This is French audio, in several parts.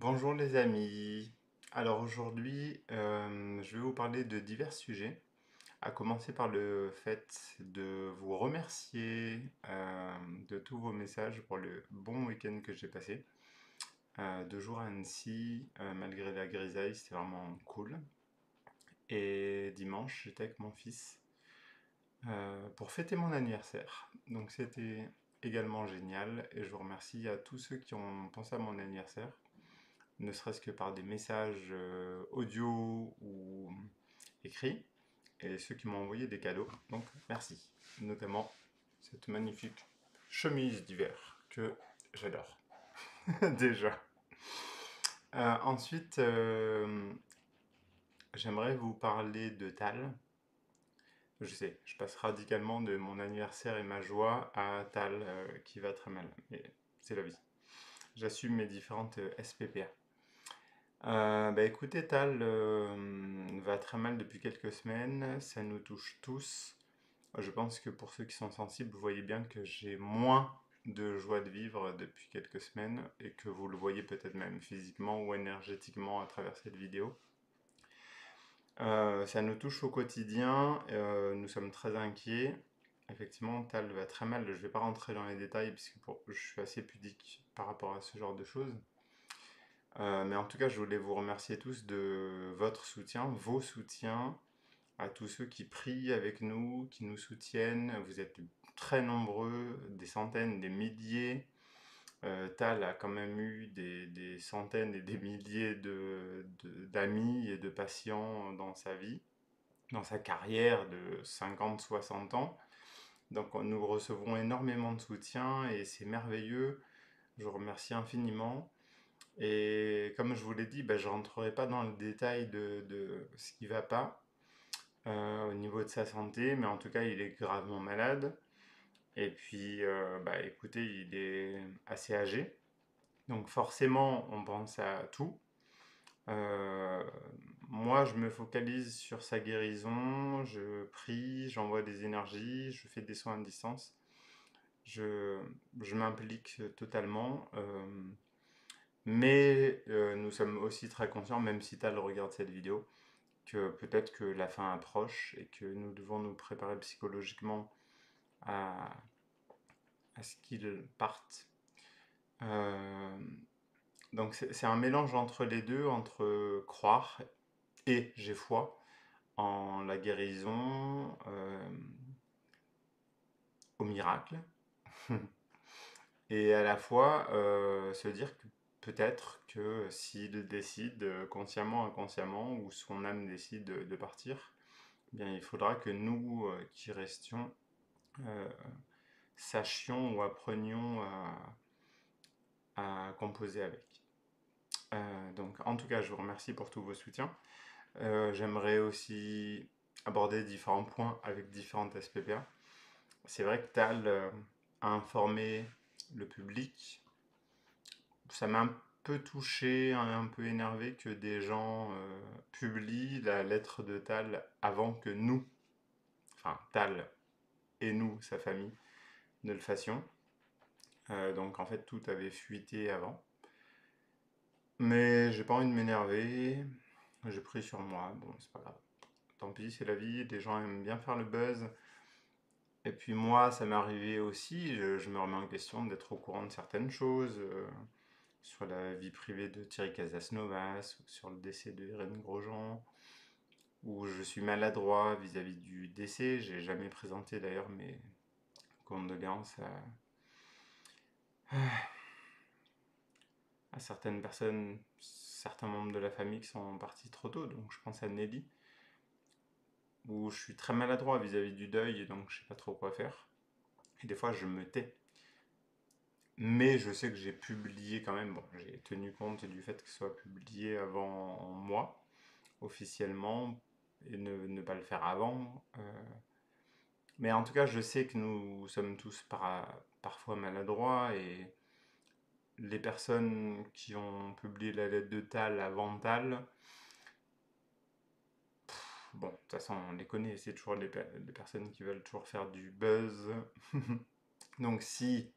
Bonjour les amis. Alors aujourd'hui, je vais vous parler de divers sujets, à commencer par le fait de vous remercier de tous vos messages pour le bon week-end que j'ai passé. 2 jours à Annecy, malgré la grisaille, c'était vraiment cool. Et dimanche, j'étais avec mon fils pour fêter mon anniversaire. Donc c'était également génial et je vous remercie à tous ceux qui ont pensé à mon anniversaire, ne serait-ce que par des messages audio ou écrits, et ceux qui m'ont envoyé des cadeaux. Donc merci, notamment cette magnifique chemise d'hiver que j'adore déjà. Ensuite, j'aimerais vous parler de Tal. Je sais, je passe radicalement de mon anniversaire et ma joie à Tal qui va très mal, mais c'est la vie. J'assume mes différentes SPPA. Bah écoutez, Tal va très mal depuis quelques semaines, ça nous touche tous. Je pense que pour ceux qui sont sensibles, vous voyez bien que j'ai moins de joie de vivre depuis quelques semaines et que vous le voyez peut-être même physiquement ou énergétiquement à travers cette vidéo. Ça nous touche au quotidien, nous sommes très inquiets. Effectivement, Tal va très mal, je ne vais pas rentrer dans les détails puisque je suis assez pudique par rapport à ce genre de choses. Mais en tout cas, je voulais vous remercier tous de votre soutien, vos soutiens, à tous ceux qui prient avec nous, qui nous soutiennent. Vous êtes très nombreux, des centaines, des milliers. Tal a quand même eu des centaines et des milliers d'amis et de patients dans sa vie, dans sa carrière de 50, 60 ans. Donc nous recevons énormément de soutien et c'est merveilleux. Je vous remercie infiniment. Et comme je vous l'ai dit, bah, je ne rentrerai pas dans le détail de ce qui ne va pas au niveau de sa santé, mais en tout cas, il est gravement malade. Et puis, bah, écoutez, il est assez âgé. Donc forcément, on pense à tout. Euh, Moi, je me focalise sur sa guérison, je prie, j'envoie des énergies, je fais des soins à distance. Je, je m'implique totalement. Mais nous sommes aussi très conscients, même si Tal regarde cette vidéo, que peut-être que la fin approche et que nous devons nous préparer psychologiquement à, à ce qu'il parte. Euh, donc c'est un mélange entre les deux, entre croire et j'ai foi en la guérison, au miracle, et à la fois se dire que peut-être que s'il décide consciemment, inconsciemment, ou son âme décide de partir, eh bien, il faudra que nous qui restions euh, sachions ou apprenions à composer avec. Donc, en tout cas, je vous remercie pour tous vos soutiens. J'aimerais aussi aborder différents points avec différentes SPPA. C'est vrai que Tal a informé le public. Ça m'a un peu touché, un peu énervé que des gens publient la lettre de Tal avant que nous, enfin Tal et nous, sa famille, ne le fassions. Donc en fait, tout avait fuité avant. Mais j'ai pas envie de m'énerver. J'ai pris sur moi. Bon, c'est pas grave. Tant pis, c'est la vie. Les gens aiment bien faire le buzz. Et puis moi, ça m'est arrivé aussi. Je me remets en question d'être au courant de certaines choses. Sur la vie privée de Thierry Casasnovas, ou sur le décès de Irène Grosjean, où je suis maladroit vis-à-vis du décès. J'ai jamais présenté d'ailleurs mes condoléances à certaines personnes, certains membres de la famille qui sont partis trop tôt. Donc je pense à Nelly, où je suis très maladroit vis-à-vis du deuil et donc je sais pas trop quoi faire. Et des fois je me tais. Mais je sais que j'ai publié quand même, bon, j'ai tenu compte du fait que ce soit publié avant moi, officiellement, et ne pas le faire avant. Mais en tout cas, je sais que nous sommes tous parfois maladroits et les personnes qui ont publié la lettre de Tal avant Tal, bon, de toute façon, on les connaît, c'est toujours les personnes qui veulent toujours faire du buzz. Donc si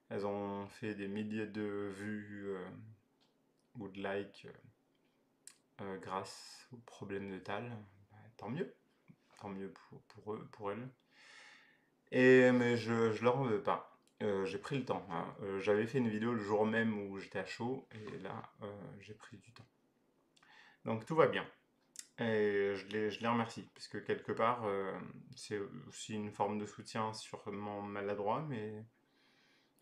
elles ont fait des milliers de vues ou de likes grâce au problème de Tal, bah, tant mieux pour eux, pour elles. Mais je leur en veux pas. J'ai pris le temps, hein. J'avais fait une vidéo le jour même où j'étais à chaud, et là, j'ai pris du temps. Donc tout va bien. Et je les remercie, parce que quelque part, c'est aussi une forme de soutien sûrement maladroit, mais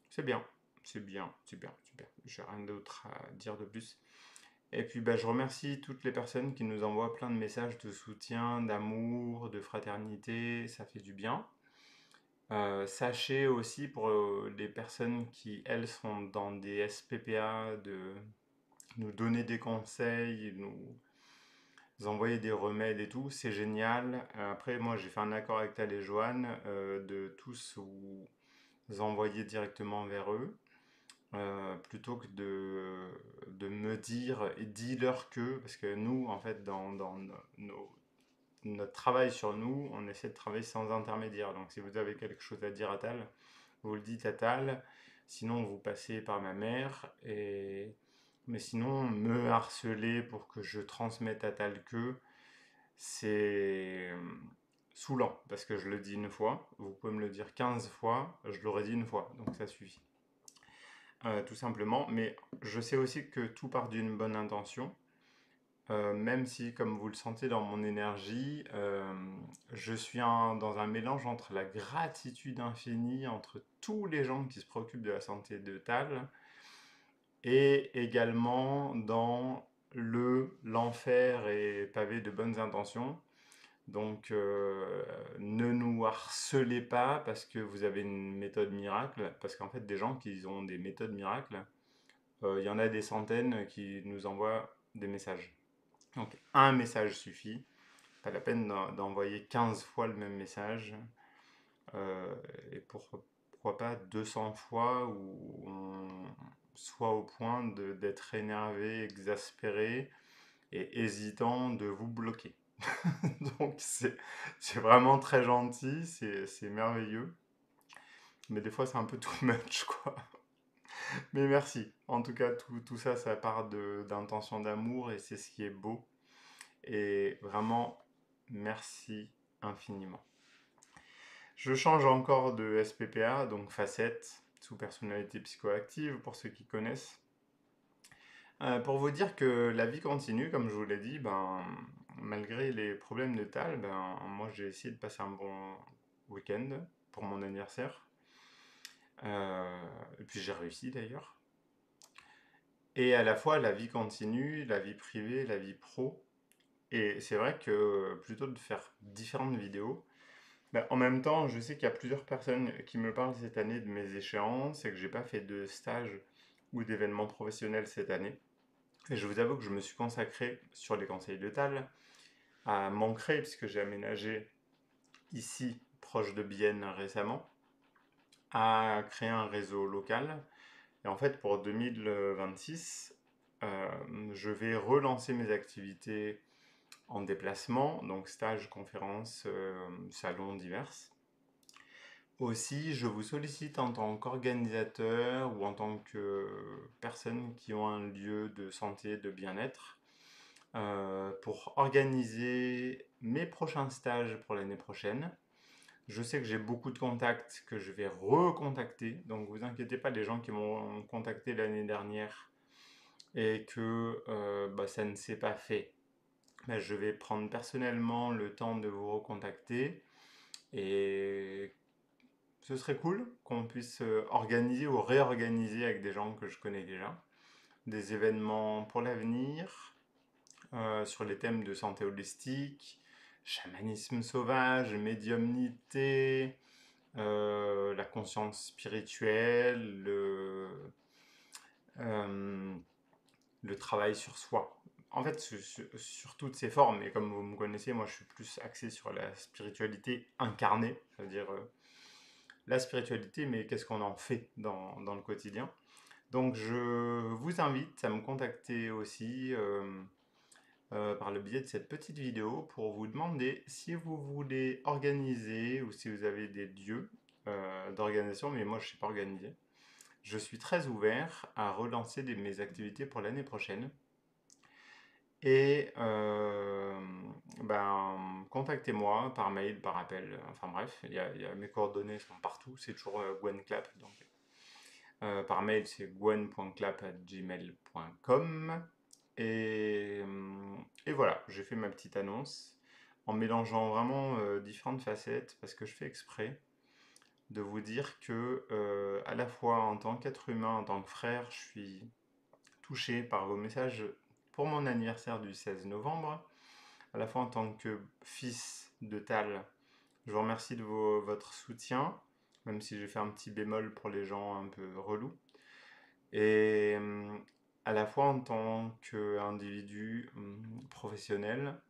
c'est bien. C'est bien, super, super. J'ai rien d'autre à dire de plus. Et puis bah, je remercie toutes les personnes qui nous envoient plein de messages de soutien, d'amour, de fraternité, ça fait du bien. Sachez aussi pour les personnes qui, elles, sont dans des SPPA, de nous donner des conseils, nous envoyer des remèdes et tout, c'est génial. Après, moi, j'ai fait un accord avec Tal et Joanne de tous vous envoyer directement vers eux, plutôt que de me dire et dis-leur que, parce que nous, en fait, dans notre travail sur nous, on essaie de travailler sans intermédiaire. Donc, si vous avez quelque chose à dire à Tal, vous le dites à Tal. Sinon, vous passez par ma mère. Mais sinon, me harceler pour que je transmette à Tal que c'est saoulant. Parce que je le dis une fois. Vous pouvez me le dire 15 fois. Je l'aurais dit une fois. Donc, ça suffit. Tout simplement. Mais je sais aussi que tout part d'une bonne intention. Même si, comme vous le sentez dans mon énergie, je suis dans un mélange entre la gratitude infinie entre tous les gens qui se préoccupent de la santé de Tal et également dans l'enfer est pavé de bonnes intentions. Donc, ne nous harcelez pas parce que vous avez une méthode miracle, parce qu'en fait, des gens qui ont des méthodes miracles, il y en a des centaines qui nous envoient des messages. Donc un message suffit, pas la peine d'envoyer 15 fois le même message, et pourquoi pas 200 fois où on soit au point d'être énervé, exaspéré et hésitant de vous bloquer. Donc c'est vraiment très gentil, c'est merveilleux, mais des fois c'est un peu too much quoi. Mais merci, en tout cas tout ça, ça part d'intention d'amour et c'est ce qui est beau. Et vraiment, merci infiniment. Je change encore de SPPA, donc facette, sous personnalité psychoactive, pour ceux qui connaissent. Pour vous dire que la vie continue, comme je vous l'ai dit, ben, malgré les problèmes de Tal, ben, moi j'ai essayé de passer un bon week-end pour mon anniversaire. Et puis j'ai réussi d'ailleurs. Et à la fois la vie continue, la vie privée, la vie pro. Et c'est vrai que plutôt de faire différentes vidéos, bah, en même temps, je sais qu'il y a plusieurs personnes qui me parlent cette année de mes échéances et que j'ai pas fait de stage ou d'événements professionnels cette année. Et je vous avoue que je me suis consacré, sur les conseils de Tal, à m'ancrer, puisque j'ai aménagé ici, proche de Bienne récemment, à créer un réseau local. Et en fait, pour 2026, je vais relancer mes activités en déplacement, donc stages, conférences, salons divers. Aussi, je vous sollicite en tant qu'organisateur ou en tant que personne qui ont un lieu de santé, de bien-être, pour organiser mes prochains stages pour l'année prochaine. Je sais que j'ai beaucoup de contacts que je vais recontacter, donc vous inquiétez pas, les gens qui m'ont contacté l'année dernière et que bah, ça ne s'est pas fait, bah, je vais prendre personnellement le temps de vous recontacter et ce serait cool qu'on puisse organiser ou réorganiser avec des gens que je connais déjà des événements pour l'avenir sur les thèmes de santé holistique, chamanisme sauvage, médiumnité, la conscience spirituelle, euh, le travail sur soi. En fait, sur toutes ces formes, et comme vous me connaissez, moi je suis plus axé sur la spiritualité incarnée, c'est-à-dire la spiritualité, mais qu'est-ce qu'on en fait dans le quotidien. Donc je vous invite à me contacter aussi par le biais de cette petite vidéo pour vous demander si vous voulez organiser ou si vous avez des lieux d'organisation, mais moi je ne sais pas organiser, Je suis très ouvert à relancer mes activités pour l'année prochaine. Et ben, contactez-moi par mail, par appel, enfin bref, mes coordonnées sont partout, c'est toujours Gwen Clap. Donc, par mail, c'est gwen.clap@gmail.com. Et voilà, j'ai fait ma petite annonce en mélangeant vraiment différentes facettes parce que je fais exprès de vous dire que à la fois en tant qu'être humain, en tant que frère, je suis touché par vos messages pour mon anniversaire du 16 novembre, à la fois en tant que fils de Tal. Je vous remercie de votre soutien, même si j'ai fait un petit bémol pour les gens un peu relous. Et à la fois en tant qu'individu professionnel,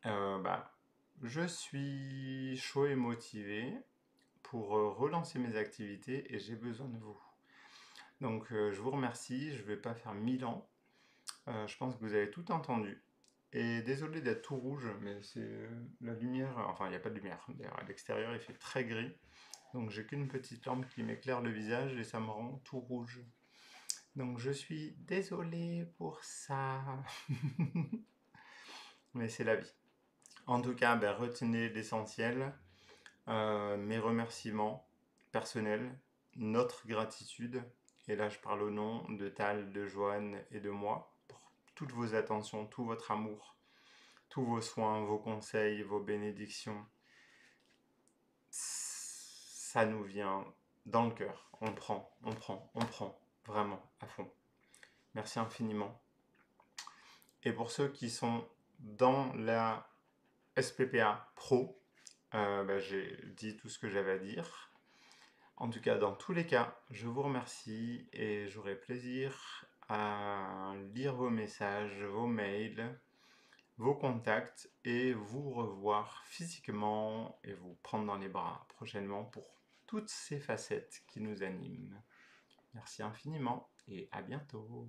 bah, je suis chaud et motivé pour relancer mes activités et j'ai besoin de vous. Donc je vous remercie, je ne vais pas faire 1000 ans. Je pense que vous avez tout entendu. Et désolé d'être tout rouge, mais c'est la lumière. Enfin, il n'y a pas de lumière. D'ailleurs, à l'extérieur, il fait très gris. Donc, j'ai qu'une petite lampe qui m'éclaire le visage et ça me rend tout rouge. Donc, je suis désolé pour ça. Mais c'est la vie. En tout cas, ben, retenez l'essentiel. Mes remerciements personnels, notre gratitude. Et là, je parle au nom de Tal, de Joanne et de moi pour toutes vos attentions, tout votre amour, tous vos soins, vos conseils, vos bénédictions. Ça nous vient dans le cœur. On prend, vraiment, à fond. Merci infiniment. Et pour ceux qui sont dans la SPPA Pro, bah, j'ai dit tout ce que j'avais à dire. En tout cas, dans tous les cas, je vous remercie et j'aurai plaisir à lire vos messages, vos mails, vos contacts et vous revoir physiquement et vous prendre dans les bras prochainement pour toutes ces facettes qui nous animent. Merci infiniment et à bientôt.